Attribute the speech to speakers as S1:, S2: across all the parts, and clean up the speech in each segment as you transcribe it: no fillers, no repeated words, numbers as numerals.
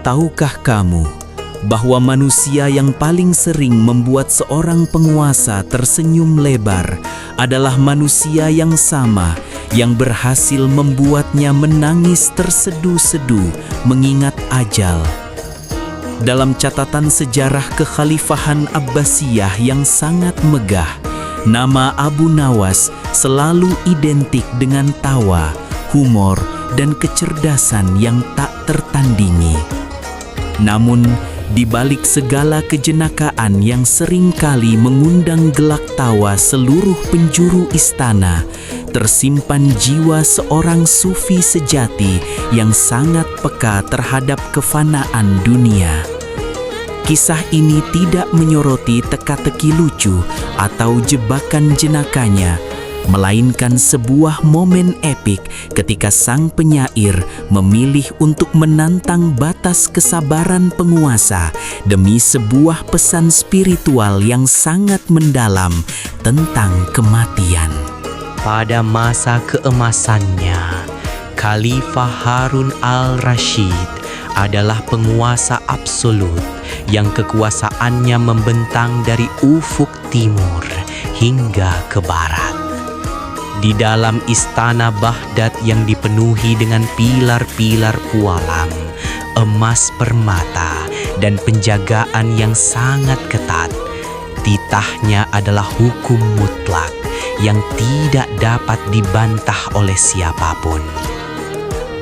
S1: Tahukah kamu bahwa manusia yang paling sering membuat seorang penguasa tersenyum lebar adalah manusia yang sama yang berhasil membuatnya menangis terseduh-seduh mengingat ajal? Dalam catatan sejarah kekhalifahan Abbasiyah yang sangat megah, nama Abu Nawas selalu identik dengan tawa, humor, dan kecerdasan yang tak tertandingi. Namun, di balik segala kejenakaan yang seringkali mengundang gelak tawa seluruh penjuru istana, tersimpan jiwa seorang sufi sejati yang sangat peka terhadap kefanaan dunia. Kisah ini tidak menyoroti teka-teki lucu atau jebakan jenakanya, melainkan sebuah momen epik ketika sang penyair memilih untuk menantang batas kesabaran penguasa demi sebuah pesan spiritual yang sangat mendalam tentang kematian.
S2: Pada masa keemasannya, Khalifah Harun al-Rashid adalah penguasa absolut yang kekuasaannya membentang dari ufuk timur hingga ke barat. Di dalam istana Baghdad yang dipenuhi dengan pilar-pilar pualam, emas permata, dan penjagaan yang sangat ketat, titahnya adalah hukum mutlak yang tidak dapat dibantah oleh siapapun.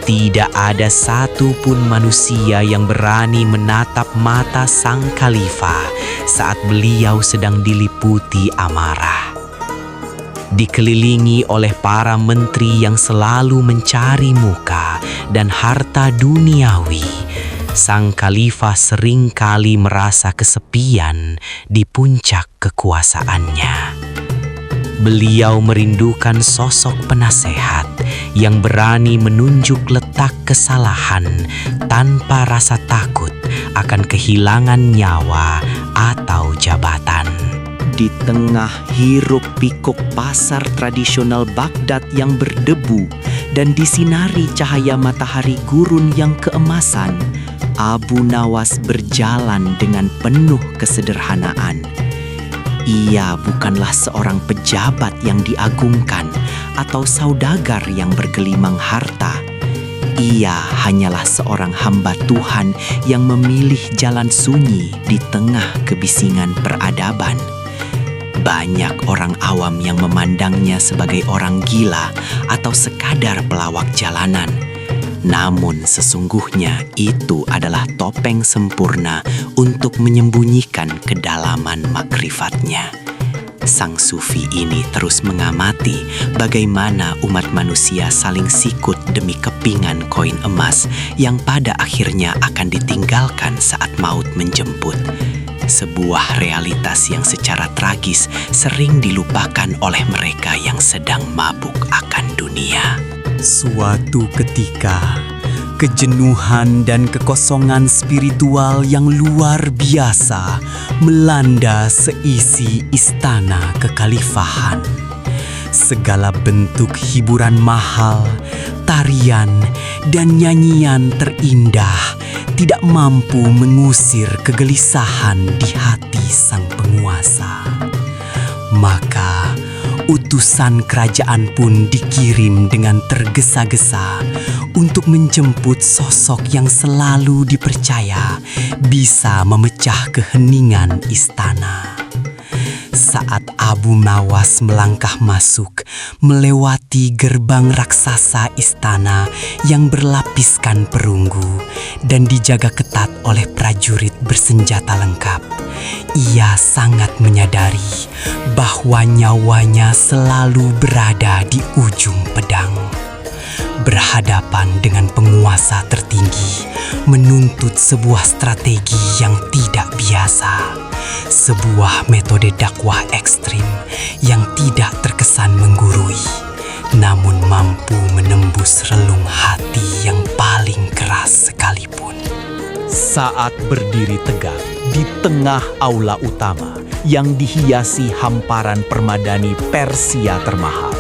S2: Tidak ada satupun manusia yang berani menatap mata sang khalifah saat beliau sedang diliputi amarah. Dikelilingi oleh para menteri yang selalu mencari muka dan harta duniawi, sang khalifah seringkali merasa kesepian di puncak kekuasaannya. Beliau merindukan sosok penasehat yang berani menunjuk letak kesalahan tanpa rasa takut akan kehilangan nyawa atau jabatan.
S1: Di tengah hiruk-pikuk pasar tradisional Baghdad yang berdebu dan disinari cahaya matahari gurun yang keemasan, Abu Nawas berjalan dengan penuh kesederhanaan. Ia bukanlah seorang pejabat yang diagungkan atau saudagar yang bergelimang harta. Ia hanyalah seorang hamba Tuhan yang memilih jalan sunyi di tengah kebisingan peradaban. Banyak orang awam yang memandangnya sebagai orang gila atau sekadar pelawak jalanan. Namun sesungguhnya itu adalah topeng sempurna untuk menyembunyikan kedalaman makrifatnya. Sang sufi ini terus mengamati bagaimana umat manusia saling sikut demi kepingan koin emas yang pada akhirnya akan ditinggalkan saat maut menjemput. Sebuah realitas yang secara tragis sering dilupakan oleh mereka yang sedang mabuk akan dunia.
S3: Suatu ketika, kejenuhan dan kekosongan spiritual yang luar biasa melanda seisi istana kekhalifahan. Segala bentuk hiburan mahal, tarian, dan nyanyian terindah tidak mampu mengusir kegelisahan di hati sang penguasa. Maka, utusan kerajaan pun dikirim dengan tergesa-gesa untuk menjemput sosok yang selalu dipercaya bisa memecah keheningan istana. Saat Abu Nawas melangkah masuk melewati gerbang raksasa istana yang berlapiskan perunggu dan dijaga ketat oleh prajurit bersenjata lengkap, ia sangat menyadari bahwa nyawanya selalu berada di ujung pedang. Berhadapan dengan penguasa tertinggi menuntut sebuah strategi yang tidak biasa, sebuah metode dakwah ekstrim yang tidak terkesan menggurui, namun mampu menembus relung hati yang paling keras sekalipun.
S1: Saat berdiri tegak di tengah aula utama yang dihiasi hamparan permadani Persia termahal,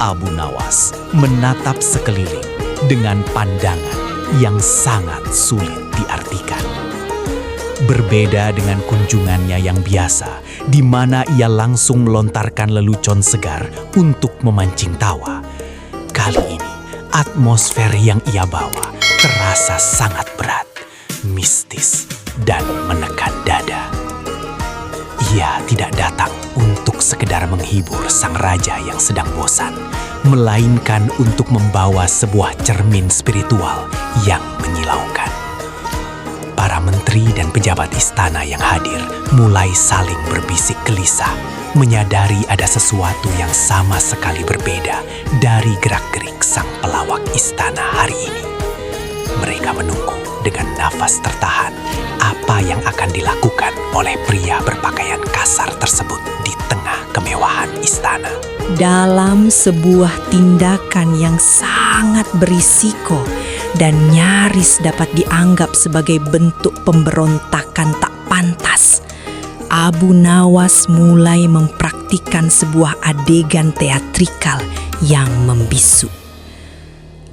S1: Abu Nawas menatap sekeliling dengan pandangan
S3: yang sangat sulit diartikan. Berbeda dengan kunjungannya yang biasa, di mana ia langsung melontarkan lelucon segar untuk memancing tawa. Kali ini, atmosfer yang ia bawa terasa sangat berat, mistis, dan menekan dada. Ia tidak datang untuk sekedar menghibur sang raja yang sedang bosan, melainkan untuk membawa sebuah cermin spiritual yang menyilaukan. Para menteri dan pejabat istana yang hadir mulai saling berbisik gelisah, menyadari ada sesuatu yang sama sekali berbeda dari gerak-gerik sang pelawak istana hari ini. Mereka menunggu dengan nafas tertahan apa yang akan dilakukan oleh pria berpakaian kasar tersebut di tengah kemewahan istana.
S4: Dalam sebuah tindakan yang sangat berisiko dan nyaris dapat dianggap sebagai bentuk pemberontakan tak pantas, Abu Nawas mulai mempraktikkan sebuah adegan teatrikal yang membisu.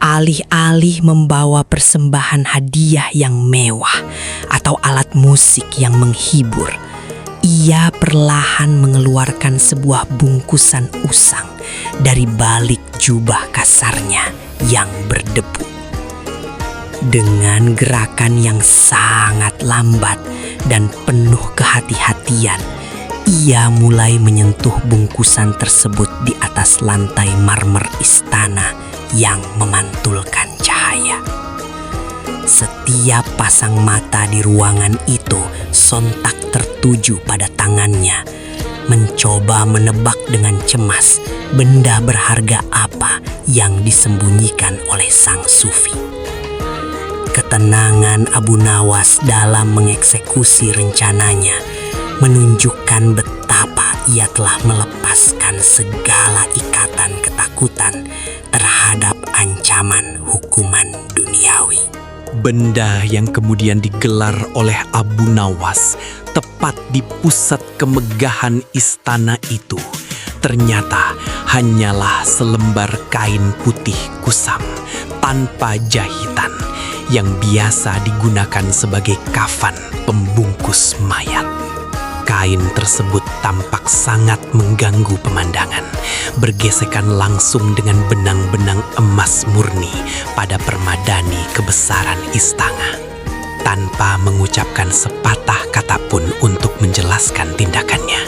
S4: Alih-alih membawa persembahan hadiah yang mewah atau alat musik yang menghibur, ia perlahan mengeluarkan sebuah bungkusan usang dari balik jubah kasarnya yang berdebu. Dengan gerakan yang sangat lambat dan penuh kehati-hatian, ia mulai menyentuh bungkusan tersebut di atas lantai marmer istana yang memantulkan cahaya. Setiap pasang mata di ruangan itu sontak tertuju pada tangannya, mencoba menebak dengan cemas benda berharga apa yang disembunyikan oleh sang sufi. Ketenangan Abu Nawas dalam mengeksekusi rencananya menunjukkan betapa ia telah melepaskan segala ikatan ketakutan terhadap ancaman hukuman duniawi.
S3: Benda yang kemudian digelar oleh Abu Nawas tepat di pusat kemegahan istana itu ternyata hanyalah selembar kain putih kusam tanpa jahitan yang biasa digunakan sebagai kafan pembungkus mayat. Kain tersebut tampak sangat mengganggu pemandangan, bergesekan langsung dengan benang-benang emas murni pada permadani kebesaran istana. Tanpa mengucapkan sepatah kata pun untuk menjelaskan tindakannya,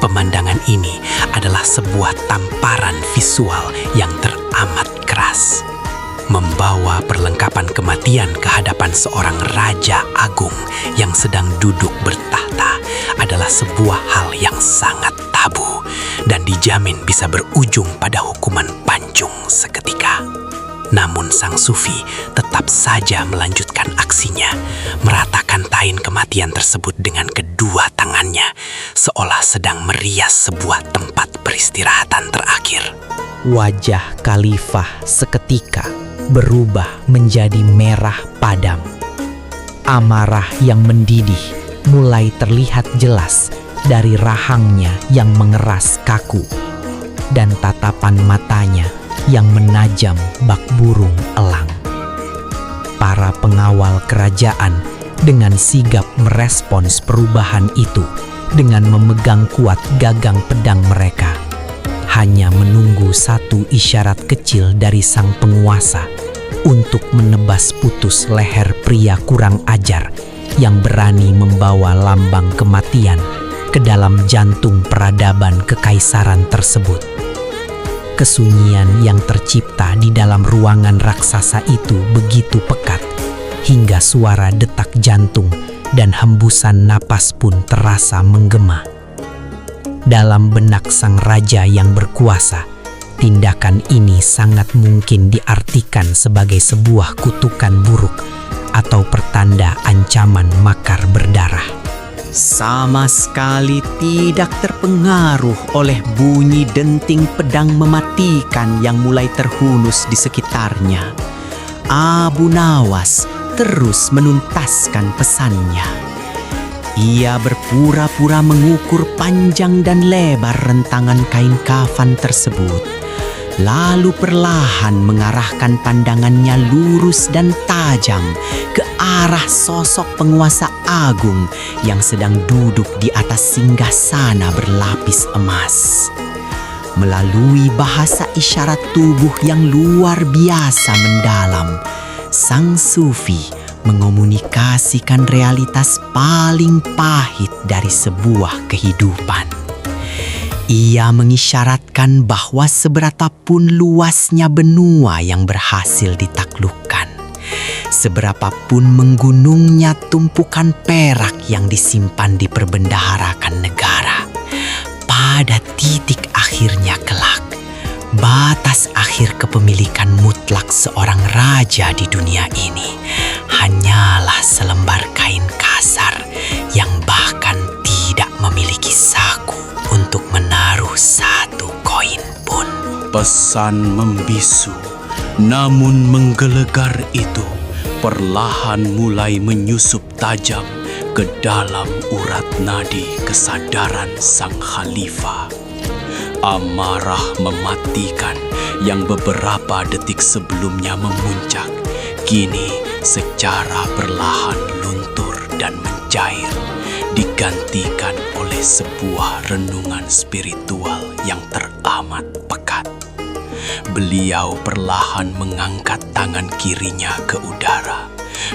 S3: pemandangan ini adalah sebuah tamparan visual yang teramat keras. Membawa perlengkapan kematian ke hadapan seorang raja agung yang sedang duduk bertahta adalah sebuah hal yang sangat tabu dan dijamin bisa berujung pada hukuman pancung seketika. Namun sang sufi tetap saja melanjutkan aksinya, meratakan kain kematian tersebut dengan kedua tangannya, seolah sedang merias sebuah tempat peristirahatan terakhir.
S1: Wajah Khalifah seketika berubah menjadi merah padam. Amarah yang mendidih mulai terlihat jelas dari rahangnya yang mengeras kaku dan tatapan matanya yang menajam bak burung elang. Para pengawal kerajaan dengan sigap merespons perubahan itu dengan memegang kuat gagang pedang mereka, hanya menunggu satu isyarat kecil dari sang penguasa untuk menebas putus leher pria kurang ajar yang berani membawa lambang kematian ke dalam jantung peradaban kekaisaran tersebut. Kesunyian yang tercipta di dalam ruangan raksasa itu begitu pekat, hingga suara detak jantung dan hembusan napas pun terasa menggema. Dalam benak sang raja yang berkuasa, tindakan ini sangat mungkin diartikan sebagai sebuah kutukan buruk atau pertanda ancaman makar berdarah.
S3: Sama sekali tidak terpengaruh oleh bunyi denting pedang mematikan yang mulai terhunus di sekitarnya. Abu Nawas terus menuntaskan pesannya. Ia berpura-pura mengukur panjang dan lebar rentangan kain kafan tersebut.
S1: lalu perlahan mengarahkan pandangannya lurus dan tajam ke arah sosok penguasa agung yang sedang duduk di atas singgasana berlapis emas. Melalui bahasa isyarat tubuh yang luar biasa mendalam, sang sufi mengomunikasikan realitas paling pahit dari sebuah kehidupan. Ia mengisyaratkan bahwa seberapapun luasnya benua yang berhasil ditaklukkan, seberapapun menggunungnya tumpukan perak yang disimpan di perbendaharakan negara, pada titik akhirnya kelak, batas akhir kepemilikan mutlak seorang raja di dunia ini hanyalah selembar kain kasar yang bahkan tidak memiliki saku untuk menaruh satu koin pun.
S3: Pesan membisu, namun menggelegar itu perlahan mulai menyusup tajam ke dalam urat nadi kesadaran sang khalifah. Amarah mematikan yang beberapa detik sebelumnya memuncak, kini secara perlahan luntur dan mencair, digantikan oleh sebuah renungan spiritual yang teramat pekat. Beliau perlahan mengangkat tangan kirinya ke udara,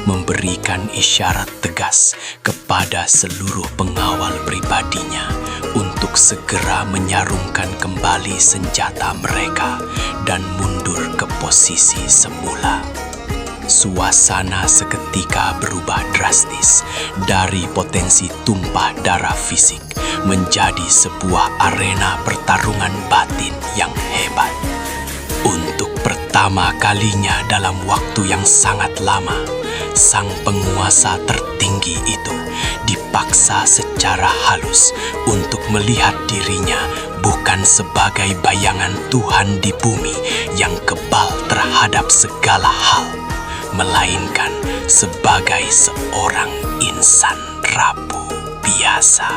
S3: memberikan isyarat tegas kepada seluruh pengawal pribadinya untuk segera menyarungkan kembali senjata mereka dan mundur ke posisi semula. Suasana seketika berubah drastis dari potensi tumpah darah fisik menjadi sebuah arena pertarungan batin yang hebat. Untuk pertama kalinya dalam waktu yang sangat lama, sang penguasa tertinggi itu dipaksa secara halus untuk melihat dirinya bukan sebagai bayangan Tuhan di bumi yang kebal terhadap segala hal, melainkan sebagai seorang insan rapuh biasa.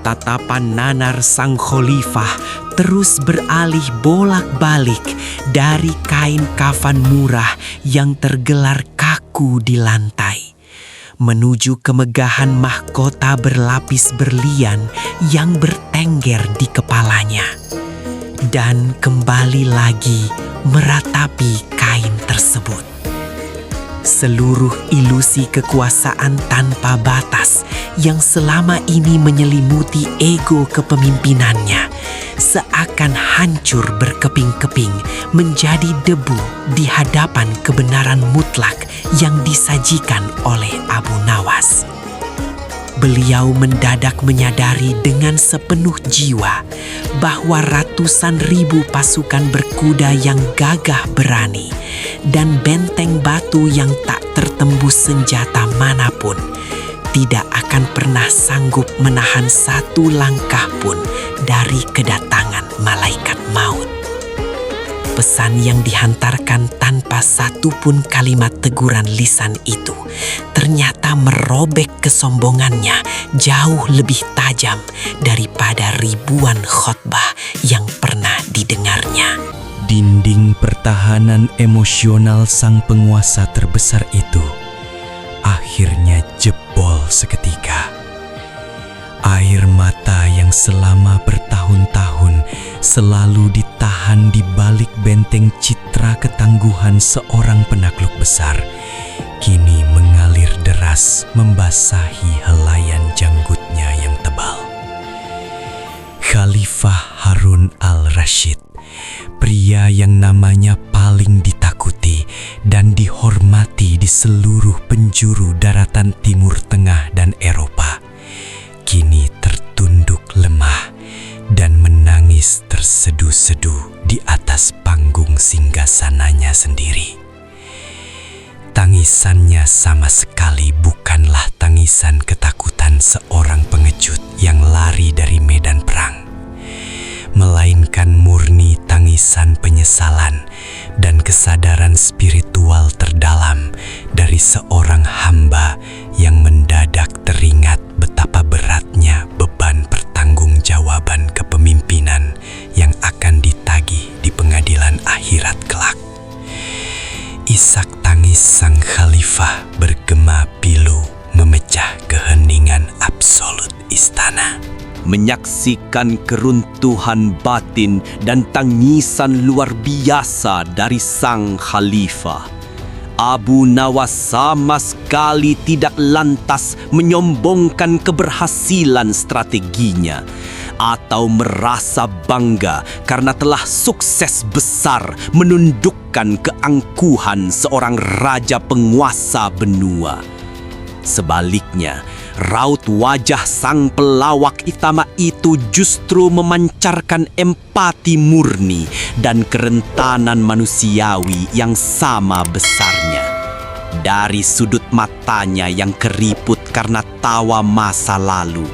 S1: Tatapan nanar sang khalifah terus beralih bolak-balik dari kain kafan murah yang tergelar kaku di lantai menuju kemegahan mahkota berlapis berlian yang bertengger di kepalanya, dan kembali lagi meratapi kain tersebut. Seluruh ilusi kekuasaan tanpa batas yang selama ini menyelimuti ego kepemimpinannya seakan hancur berkeping-keping menjadi debu di hadapan kebenaran mutlak yang disajikan oleh Abu Nawas. Beliau mendadak menyadari dengan sepenuh jiwa bahwa ratusan ribu pasukan berkuda yang gagah berani dan benteng batu yang tak tertembus senjata manapun tidak akan pernah sanggup menahan satu langkah pun dari kedatangan malaikat maut. Pesan yang dihantarkan tanpa satu pun kalimat teguran lisan itu ternyata merobek kesombongannya jauh lebih tajam daripada ribuan khotbah yang pernah didengarnya.
S3: Dinding pertahanan emosional sang penguasa terbesar itu akhirnya jebol seketika. Air mata yang selama bertahun-tahun selalu ditahan di balik benteng citra ketangguhan seorang penakluk besar, kini mengalir deras membasahi helaian janggutnya yang tebal. Khalifah Harun al-Rashid, pria yang namanya paling ditakuti dan dihormati di seluruh penjuru daratan Timur Tengah dan Eropa, kini tertunduk lemah dan menangis terseduh-seduh di atas panggung singgasananya sendiri. Tangisannya sama sekali bukanlah tangisan ketakutan seorang pengecut yang lari dari medan perang, melainkan murni tangisan penyesalan dan kesadaran spiritual terdalam dari seorang hamba yang mendadak teringat betapa beratnya beban pertanggungjawaban kepemimpinan yang akan ditagih di pengadilan menyaksikan keruntuhan batin dan tangisan luar biasa dari sang khalifah. Abu Nawas sama sekali tidak lantas menyombongkan keberhasilan strateginya atau merasa bangga karena telah sukses besar menundukkan keangkuhan seorang raja penguasa benua. Sebaliknya, raut wajah sang pelawak utama itu justru memancarkan empati murni dan kerentanan manusiawi yang sama besarnya. Dari sudut matanya yang keriput karena tawa masa lalu,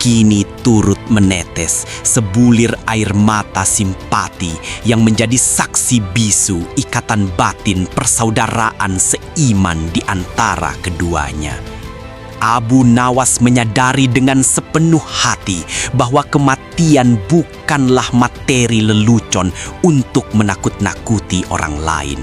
S3: kini turut menetes sebulir air mata simpati yang menjadi saksi bisu ikatan batin persaudaraan seiman di antara keduanya. Abu Nawas menyadari dengan sepenuh hati bahwa kematian bukanlah materi lelucon untuk menakut-nakuti orang lain,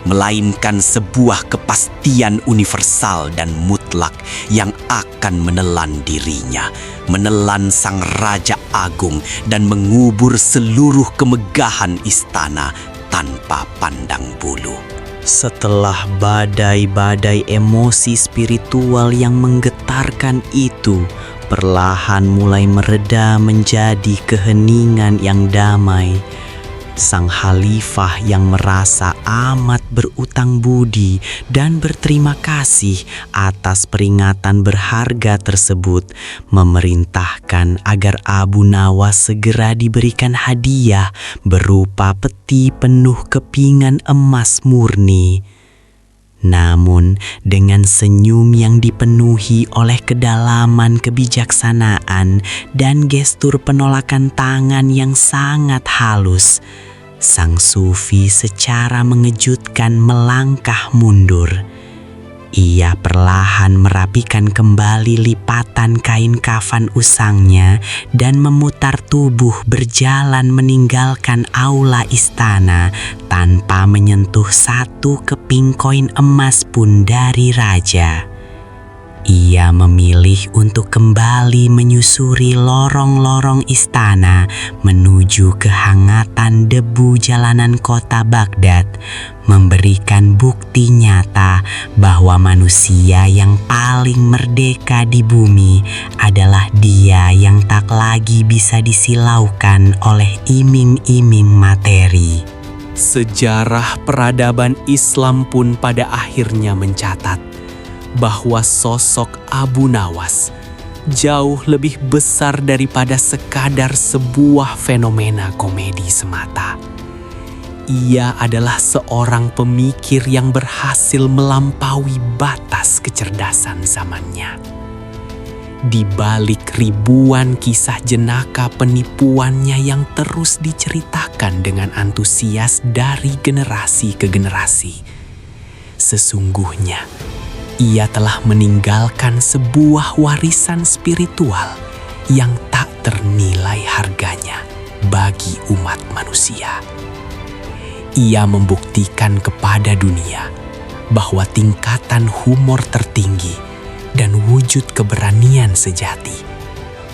S3: melainkan sebuah kepastian universal dan mutlak yang akan menelan dirinya, menelan sang Raja Agung dan mengubur seluruh kemegahan istana tanpa pandang bulu.
S1: Setelah badai-badai emosi spiritual yang menggetarkan itu perlahan mulai mereda menjadi keheningan yang damai, sang khalifah yang merasa amat berutang budi dan berterima kasih atas peringatan berharga tersebut memerintahkan agar Abu Nawas segera diberikan hadiah berupa peti penuh kepingan emas murni. Namun dengan senyum yang dipenuhi oleh kedalaman kebijaksanaan dan gestur penolakan tangan yang sangat halus, sang sufi secara mengejutkan melangkah mundur. Ia perlahan merapikan kembali lipatan kain kafan usangnya dan memutar tubuh berjalan meninggalkan aula istana tanpa menyentuh satu keping koin emas pun dari raja. Ia memilih untuk kembali menyusuri lorong-lorong istana menuju kehangatan debu jalanan kota Baghdad, memberikan bukti nyata bahwa manusia yang paling merdeka di bumi adalah dia yang tak lagi bisa disilaukan oleh iming-iming materi.
S3: Sejarah peradaban Islam pun pada akhirnya mencatat bahwa sosok Abu Nawas jauh lebih besar daripada sekadar sebuah fenomena komedi semata. Ia adalah seorang pemikir yang berhasil melampaui batas kecerdasan zamannya. Di balik ribuan kisah jenaka penipuannya yang terus diceritakan dengan antusias dari generasi ke generasi, sesungguhnya ia telah meninggalkan sebuah warisan spiritual yang tak ternilai harganya bagi umat manusia. Ia membuktikan kepada dunia bahwa tingkatan humor tertinggi dan wujud keberanian sejati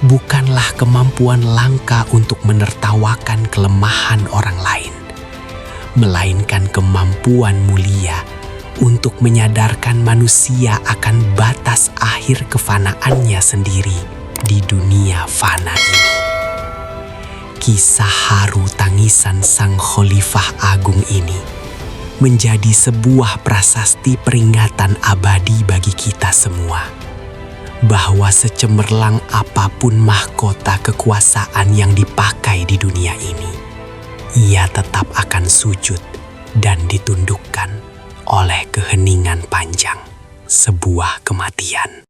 S3: bukanlah kemampuan langka untuk menertawakan kelemahan orang lain, melainkan kemampuan mulia untuk menyadarkan manusia akan batas akhir kefanaannya sendiri di dunia fana ini. Kisah haru tangisan sang Khalifah Agung ini menjadi sebuah prasasti peringatan abadi bagi kita semua, bahwa secemerlang apapun mahkota kekuasaan yang dipakai di dunia ini, ia tetap akan sujud dan ditundukkan oleh keheningan panjang sebuah kematian.